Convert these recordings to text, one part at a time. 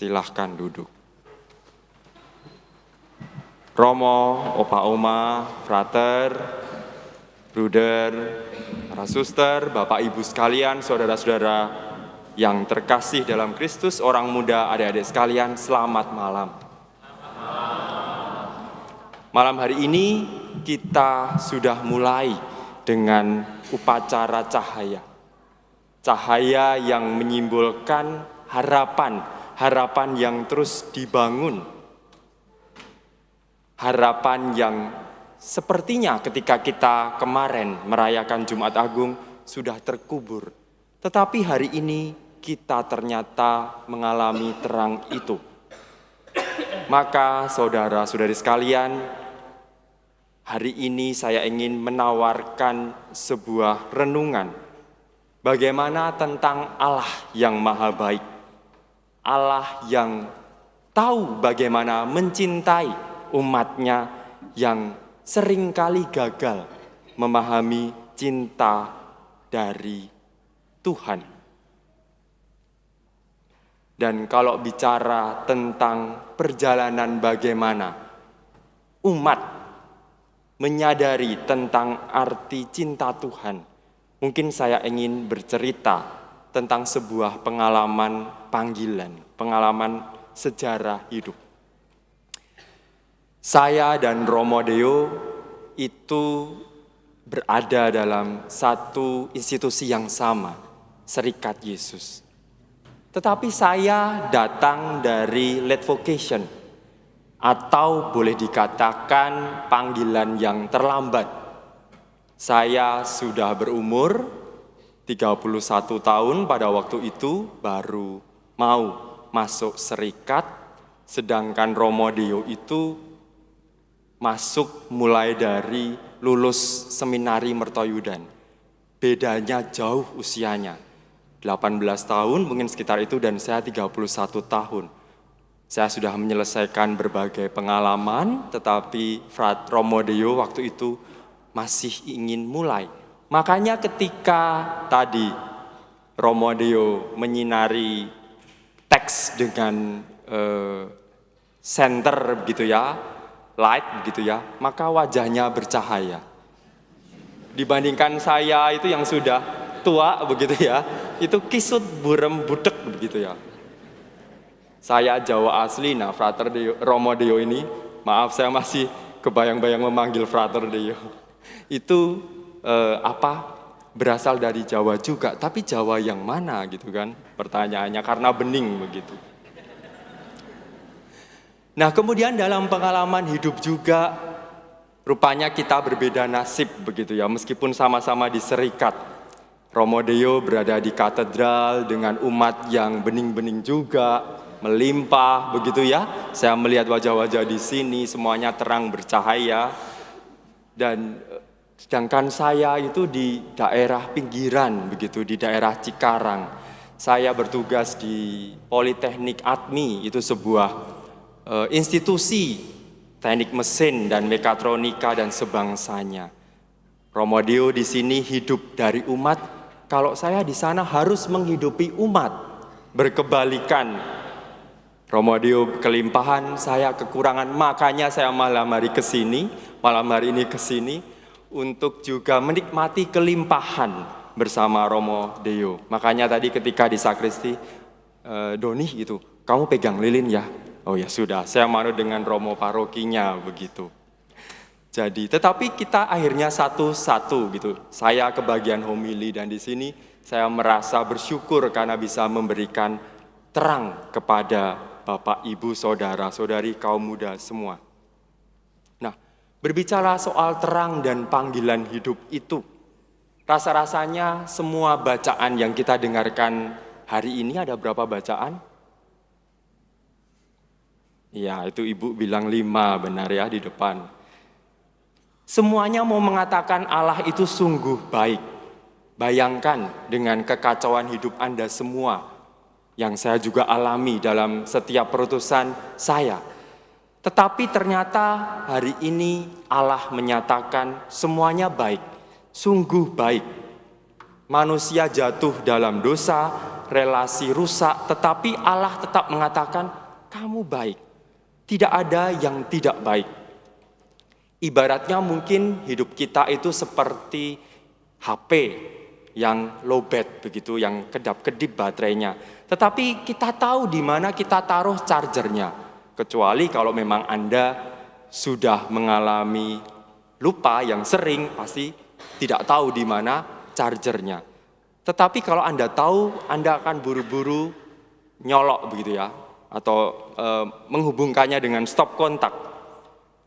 Silahkan duduk. Romo, opa oma, frater, bruder, para suster, bapak ibu sekalian, saudara-saudara yang terkasih dalam Kristus, orang muda, adik-adik sekalian, selamat malam. Malam hari ini kita sudah mulai dengan upacara cahaya. Cahaya yang menyimbolkan harapan yang terus dibangun. Harapan yang sepertinya ketika kita kemarin merayakan Jumat Agung sudah terkubur. Tetapi hari ini kita ternyata mengalami terang itu. Maka saudara-saudari sekalian, hari ini saya ingin menawarkan sebuah renungan. Bagaimana tentang Allah yang maha baik. Allah yang tahu bagaimana mencintai umatnya yang seringkali gagal memahami cinta dari Tuhan. Dan kalau bicara tentang perjalanan bagaimana umat menyadari tentang arti cinta Tuhan, mungkin saya ingin bercerita tentang sebuah pengalaman panggilan, pengalaman sejarah hidup. Saya dan Romo Deo itu berada dalam satu institusi yang sama, Serikat Yesus. Tetapi saya datang dari late vocation, atau boleh dikatakan panggilan yang terlambat. Saya sudah berumur 31 tahun pada waktu itu, baru mau masuk serikat, sedangkan Romo Deo itu masuk mulai dari lulus seminari Mertoyudan. Bedanya jauh usianya. 18 tahun mungkin sekitar itu dan saya 31 tahun. Saya sudah menyelesaikan berbagai pengalaman, tetapi Romo Deo waktu itu masih ingin mulai. Makanya ketika tadi Romo Deo menyinari teks dengan senter begitu ya, light begitu ya, maka wajahnya bercahaya. Dibandingkan saya itu yang sudah tua begitu ya, itu kisut burem budek begitu ya. Saya Jawa asli, nah Frater Deo, Romo Deo ini, maaf saya masih kebayang-bayang memanggil Frater Deo. Itu berasal dari Jawa juga, tapi Jawa yang mana gitu kan? Pertanyaannya karena bening begitu. Nah kemudian dalam pengalaman hidup juga rupanya kita berbeda nasib begitu ya, meskipun sama-sama di serikat. Romo Deo berada di katedral dengan umat yang bening-bening juga, melimpah begitu ya. Saya melihat wajah-wajah di sini semuanya terang bercahaya. Dan sedangkan saya itu di daerah pinggiran begitu, di daerah Cikarang. Saya bertugas di Politeknik Atmi, itu sebuah institusi teknik mesin dan mekatronika dan sebangsanya. Romo Deo di sini hidup dari umat, kalau saya di sana harus menghidupi umat. Berkebalikan, Romo Deo kelimpahan, saya kekurangan, makanya saya malam hari ini kesini untuk juga menikmati kelimpahan bersama Romo Deo. Makanya tadi ketika di sakristi, Doni itu, kamu pegang lilin ya? Oh ya sudah, saya manut dengan Romo parokinya begitu. Jadi, tetapi kita akhirnya satu-satu gitu. Saya kebagian homili dan di sini saya merasa bersyukur karena bisa memberikan terang kepada Bapak, Ibu, saudara-saudari, kaum muda semua. Nah, berbicara soal terang dan panggilan hidup itu, rasa-rasanya semua bacaan yang kita dengarkan hari ini, ada berapa bacaan? Ya, itu Ibu bilang 5, benar ya di depan. Semuanya mau mengatakan Allah itu sungguh baik. Bayangkan dengan kekacauan hidup Anda semua, yang saya juga alami dalam setiap perutusan saya. Tetapi ternyata hari ini Allah menyatakan semuanya baik, sungguh baik. Manusia jatuh dalam dosa, relasi rusak, tetapi Allah tetap mengatakan, kamu baik. Tidak ada yang tidak baik. Ibaratnya mungkin hidup kita itu seperti HP yang lowbat begitu, yang kedap-kedip baterainya. Tetapi kita tahu di mana kita taruh chargernya. Kecuali kalau memang Anda sudah mengalami lupa yang sering, pasti tidak tahu di mana chargernya. Tetapi kalau Anda tahu, Anda akan buru-buru nyolok begitu ya, atau menghubungkannya dengan stop kontak.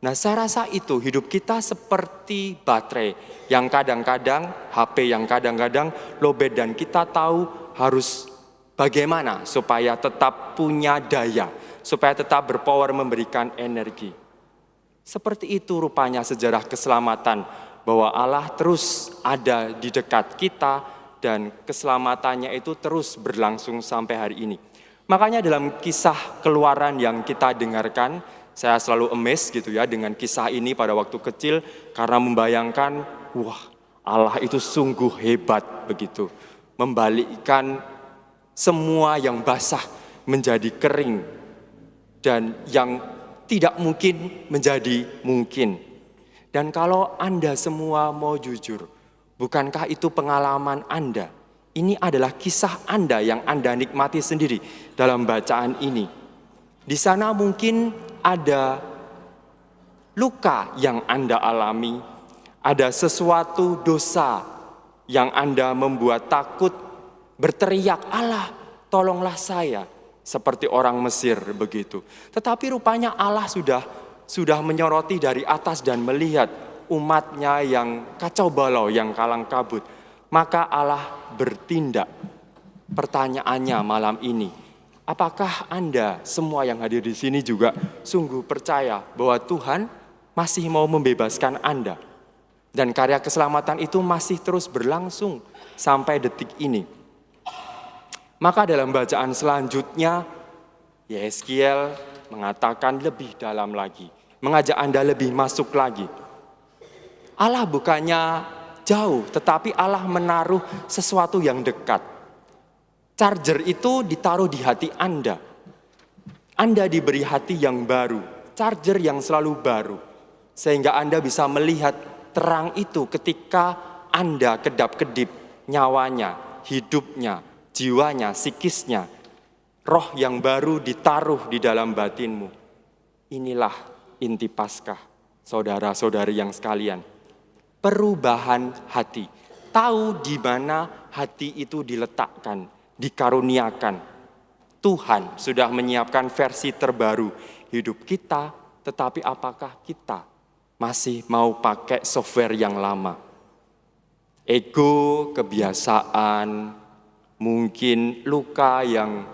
Nah, saya rasa itu hidup kita seperti baterai yang kadang-kadang, HP yang kadang-kadang lowbat, dan kita tahu harus bagaimana supaya tetap punya daya, supaya tetap berpower memberikan energi. Seperti itu rupanya sejarah keselamatan, bahwa Allah terus ada di dekat kita, dan keselamatannya itu terus berlangsung sampai hari ini. Makanya dalam kisah Keluaran yang kita dengarkan, saya selalu amazed gitu ya dengan kisah ini pada waktu kecil, karena membayangkan, wah, Allah itu sungguh hebat begitu, membalikkan semua yang basah menjadi kering, dan yang tidak mungkin menjadi mungkin. Dan kalau Anda semua mau jujur, bukankah itu pengalaman Anda? Ini adalah kisah Anda yang Anda nikmati sendiri dalam bacaan ini. Di sana mungkin ada luka yang Anda alami, ada sesuatu dosa yang Anda membuat takut, berteriak, Allah, tolonglah saya, seperti orang Mesir begitu. Tetapi rupanya Allah sudah menyoroti dari atas dan melihat umatnya yang kacau balau, yang kalang kabut. Maka Allah bertindak. Pertanyaannya malam ini, apakah Anda semua yang hadir di sini juga sungguh percaya bahwa Tuhan masih mau membebaskan Anda? Dan karya keselamatan itu masih terus berlangsung sampai detik ini. Maka dalam bacaan selanjutnya, Yeskiel mengatakan lebih dalam lagi, mengajak Anda lebih masuk lagi. Allah bukannya jauh, tetapi Allah menaruh sesuatu yang dekat. Charger itu ditaruh di hati Anda. Anda diberi hati yang baru, charger yang selalu baru. Sehingga Anda bisa melihat terang itu ketika Anda kedap-kedip nyawanya, hidupnya, jiwanya, psikisnya. Roh yang baru ditaruh di dalam batinmu. Inilah inti Paskah, saudara-saudari yang sekalian. Perubahan hati. Tahu di mana hati itu diletakkan, dikaruniakan. Tuhan sudah menyiapkan versi terbaru hidup kita, tetapi apakah kita masih mau pakai software yang lama? Ego, kebiasaan, mungkin luka yang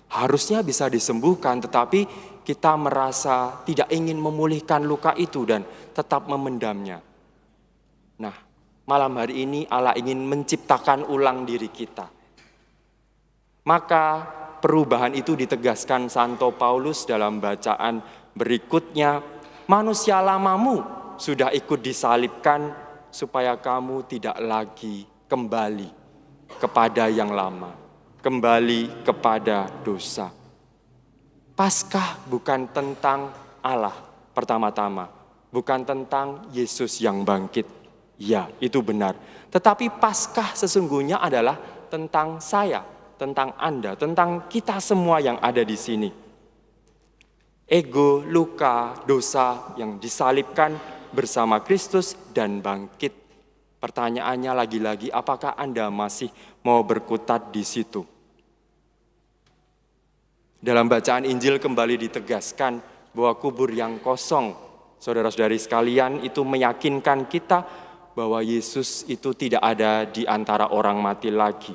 harusnya bisa disembuhkan, tetapi kita merasa tidak ingin memulihkan luka itu dan tetap memendamnya. Nah, malam hari ini Allah ingin menciptakan ulang diri kita. Maka perubahan itu ditegaskan Santo Paulus dalam bacaan berikutnya. Manusia lamamu sudah ikut disalibkan supaya kamu tidak lagi kembali kepada yang lama, kembali kepada dosa. Paskah bukan tentang Allah pertama-tama, bukan tentang Yesus yang bangkit. Ya, itu benar. Tetapi Paskah sesungguhnya adalah tentang saya, tentang Anda, tentang kita semua yang ada di sini. Ego, luka, dosa yang disalibkan bersama Kristus dan bangkit. Pertanyaannya lagi-lagi, apakah Anda masih mau berkutat di situ? Dalam bacaan Injil kembali ditegaskan bahwa kubur yang kosong, saudara-saudari sekalian, itu meyakinkan kita bahwa Yesus itu tidak ada di antara orang mati lagi.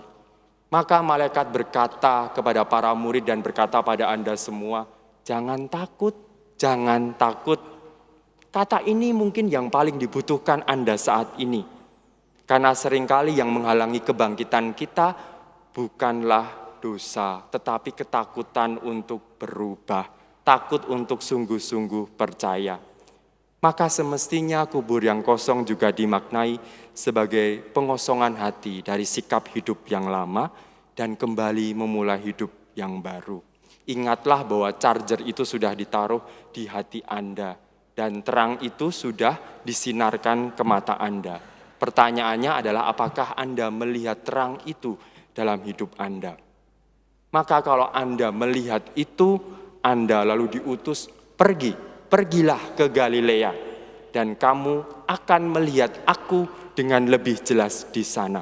Maka malaikat berkata kepada para murid dan berkata pada Anda semua, jangan takut, jangan takut. Kata ini mungkin yang paling dibutuhkan Anda saat ini. Karena seringkali yang menghalangi kebangkitan kita bukanlah dosa, tetapi ketakutan untuk berubah, takut untuk sungguh-sungguh percaya. Maka semestinya kubur yang kosong juga dimaknai sebagai pengosongan hati dari sikap hidup yang lama dan kembali memulai hidup yang baru. Ingatlah bahwa charger itu sudah ditaruh di hati Anda dan terang itu sudah disinarkan ke mata Anda. Pertanyaannya adalah apakah Anda melihat terang itu dalam hidup Anda? Maka kalau Anda melihat itu, Anda lalu diutus, pergilah ke Galilea dan kamu akan melihat aku dengan lebih jelas di sana.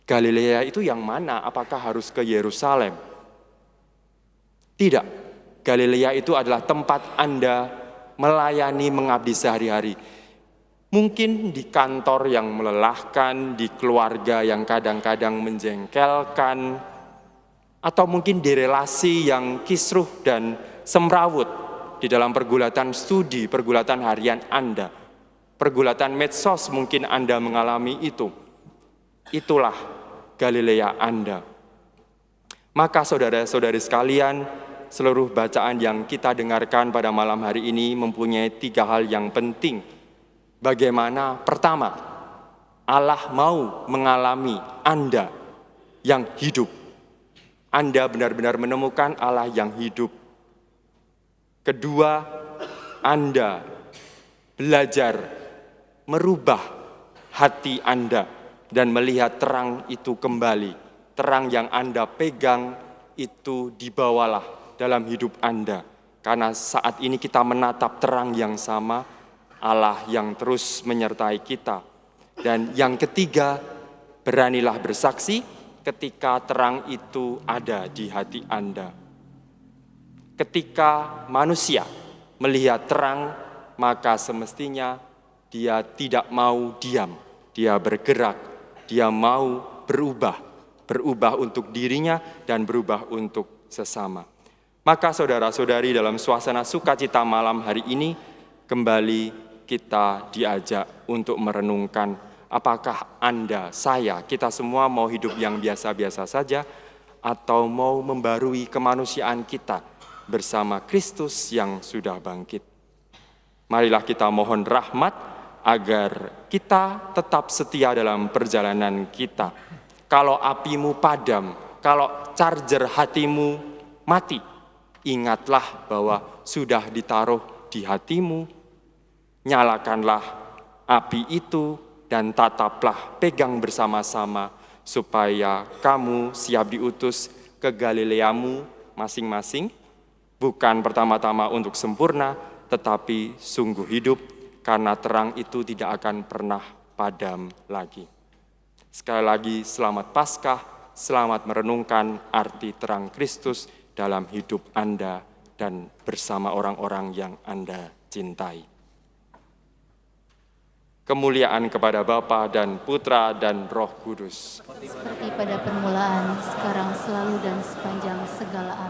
Galilea itu yang mana? Apakah harus ke Yerusalem? Tidak. Galilea itu adalah tempat Anda melayani, mengabdi sehari-hari. Mungkin di kantor yang melelahkan, di keluarga yang kadang-kadang menjengkelkan, atau mungkin di relasi yang kisruh dan semrawut, di dalam pergulatan studi, pergulatan harian Anda, pergulatan medsos mungkin Anda mengalami itu. Itulah Galilea Anda. Maka saudara-saudari sekalian, seluruh bacaan yang kita dengarkan pada malam hari ini mempunyai 3 hal yang penting. Bagaimana? Pertama, Allah mau mengalami Anda yang hidup. Anda benar-benar menemukan Allah yang hidup. Kedua, Anda belajar merubah hati Anda dan melihat terang itu kembali. Terang yang Anda pegang itu dibawalah dalam hidup Anda. Karena saat ini kita menatap terang yang sama, Allah yang terus menyertai kita. Dan yang ketiga, beranilah bersaksi ketika terang itu ada di hati Anda. Ketika manusia melihat terang, maka semestinya dia tidak mau diam. Dia bergerak, dia mau berubah untuk dirinya dan berubah untuk sesama. Maka saudara-saudari, dalam suasana sukacita malam hari ini, kembali kita diajak untuk merenungkan apakah Anda, saya, kita semua mau hidup yang biasa-biasa saja atau mau membarui kemanusiaan kita bersama Kristus yang sudah bangkit. Marilah kita mohon rahmat agar kita tetap setia dalam perjalanan kita. Kalau apimu padam, kalau charger hatimu mati, ingatlah bahwa sudah ditaruh di hatimu. Nyalakanlah api itu dan tataplah, pegang bersama-sama supaya kamu siap diutus ke Galileamu masing-masing, bukan pertama-tama untuk sempurna, tetapi sungguh hidup, karena terang itu tidak akan pernah padam lagi. Sekali lagi, selamat Paskah, selamat merenungkan arti terang Kristus dalam hidup Anda dan bersama orang-orang yang Anda cintai. Kemuliaan kepada Bapa dan Putra dan Roh Kudus. Seperti pada permulaan, sekarang, selalu, dan sepanjang segala abad.